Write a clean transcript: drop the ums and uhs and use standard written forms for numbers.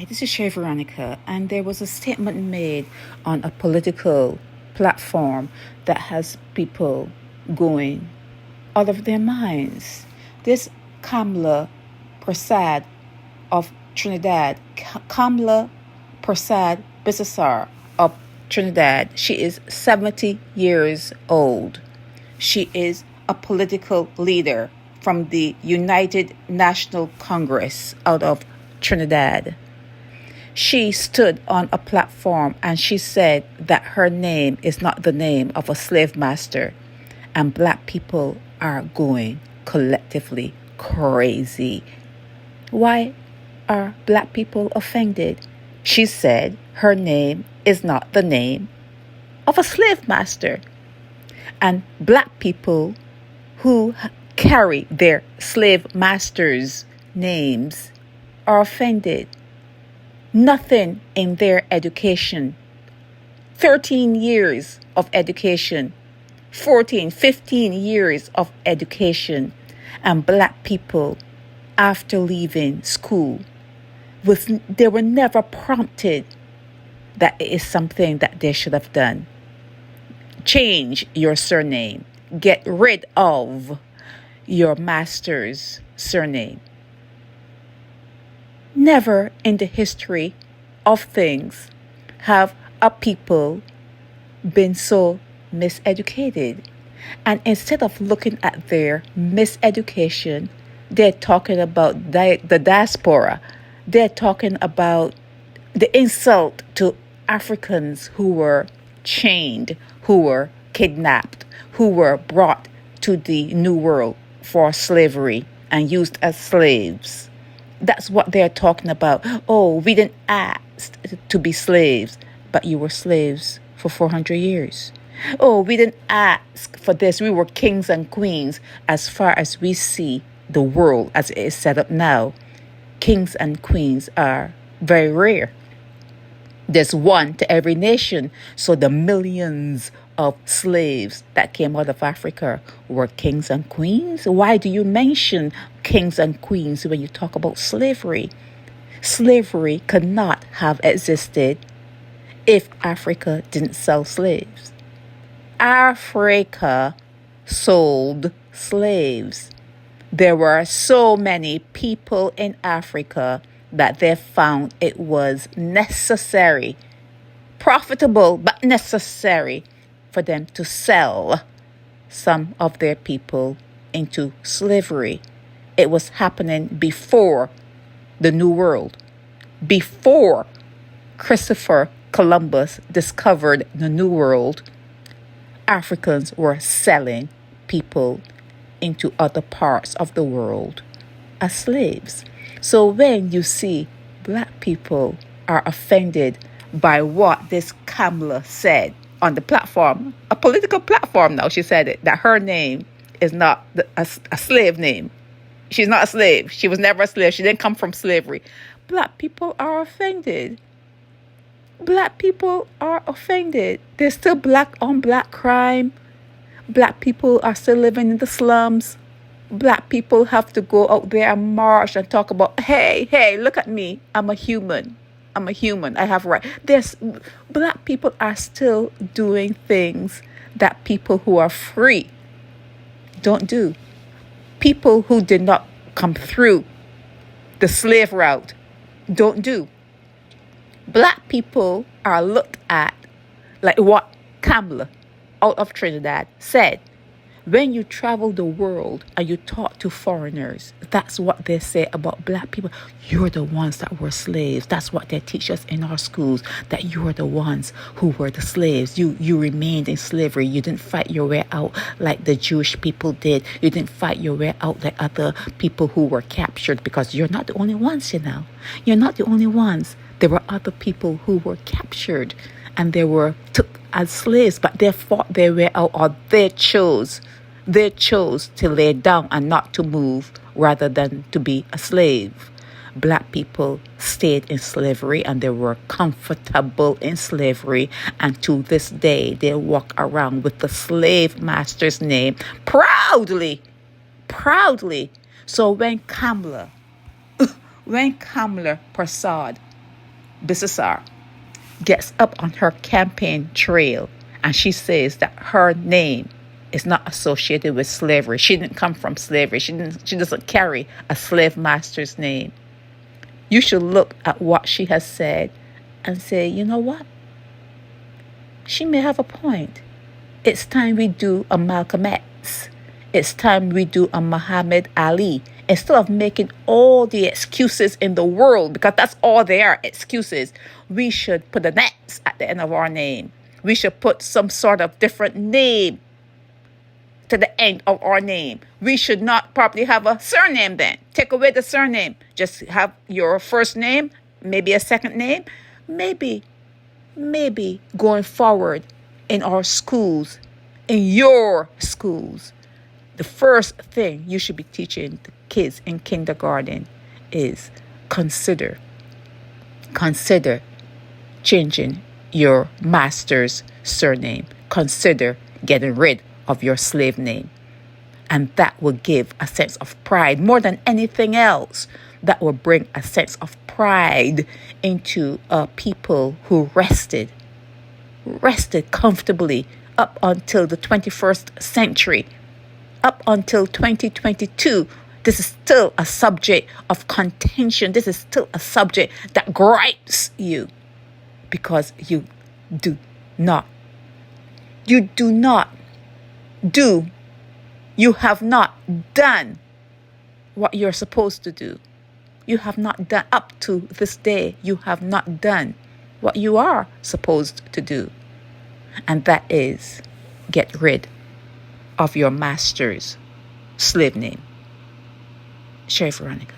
Hi, this is Shay Veronica, and there was a statement made on a political platform that has people going out of their minds. This Kamla Persad of Trinidad, Kamla Persad-Bissessar of Trinidad, she is 70 years old. She is a political leader from the United National Congress out of Trinidad. She stood on a platform and she said that her name is not the name of a slave master, and black people are going collectively crazy. Why are black people offended? She said her name is not the name of a slave master, and black people who carry their slave masters' names are offended. Nothing in their education, 13 years of education, 14, 15 years of education, and black people, after leaving school, they were never prompted that it is something that they should have done. Change your surname. Get rid of your master's surname. Never in the history of things have a people been so miseducated. And instead of looking at their miseducation, they're talking about the diaspora. They're talking about the insult to Africans who were chained, who were kidnapped, who were brought to the New World for slavery and used as slaves. That's what they're talking about. Oh, we didn't ask to be slaves, but you were slaves for 400 years. Oh, we didn't ask for this. We were kings and queens. As far as we see the world as it is set up now, kings and queens are very rare. There's one to every nation. So the millions of slaves that came out of Africa were kings and queens. Why do you mention kings and queens when you talk about slavery? Slavery could not have existed if Africa didn't sell slaves. Africa sold slaves. There were so many people in Africa that they found it was necessary, profitable but necessary, for them to sell some of their people into slavery. It was happening before the New World, before Christopher Columbus discovered the New World. Africans were selling people into other parts of the world as slaves. So when you see black people are offended by what this Kamla said on the platform, a political platform now, she said it, that her name is not a slave name. She's not a slave. She was never a slave. She didn't come from slavery. Black people are offended. Black people are offended. There's still black on black crime. Black people are still living in the slums. Black people have to go out there and march and talk about, hey, look at me. I'm a human. I have rights. Black people are still doing things that people who are free don't do. People who did not come through the slave route don't do. Black people are looked at like what Kamla out of Trinidad said. When you travel the world and you talk to foreigners, that's what they say about black people. You're the ones that were slaves. That's what they teach us in our schools, that you are the ones who were the slaves. You remained in slavery. You didn't fight your way out like the Jewish people did. You didn't fight your way out like other people who were captured, because you're not the only ones, You're not the only ones. There were other people who were captured and they were took as slaves, but they fought their way out, or they chose to lay down and not to move rather than to be a slave. Black people stayed in slavery and they were comfortable in slavery, and to this day they walk around with the slave master's name proudly. So when Kamla Persad Persad-Bissessar gets up on her campaign trail and she says that her name is not associated with slavery. She didn't come from slavery. She doesn't carry a slave master's name. You should look at what she has said and say, you know what? She may have a point. It's time we do a Malcolm X. It's time we do a Muhammad Ali. Instead of making all the excuses in the world, because that's all they are, excuses, we should put an X at the end of our name. We should put some sort of different name to the end of our name. We should not probably have a surname then. Take away the surname. Just have your first name, maybe a second name. Maybe going forward in our schools, in your schools, the first thing you should be teaching the kids in kindergarten is consider changing your master's surname. Consider getting rid of your slave name. And that will give a sense of pride more than anything else. That will bring a sense of pride into people who rested comfortably up until the 21st century, up until 2022. This is still a subject of contention. This is still a subject that gripes you because you have not done what you're supposed to do. You have not done, up to this day, you have not done what you are supposed to do. And that is get rid of your master's slave name. Sherry Veronica.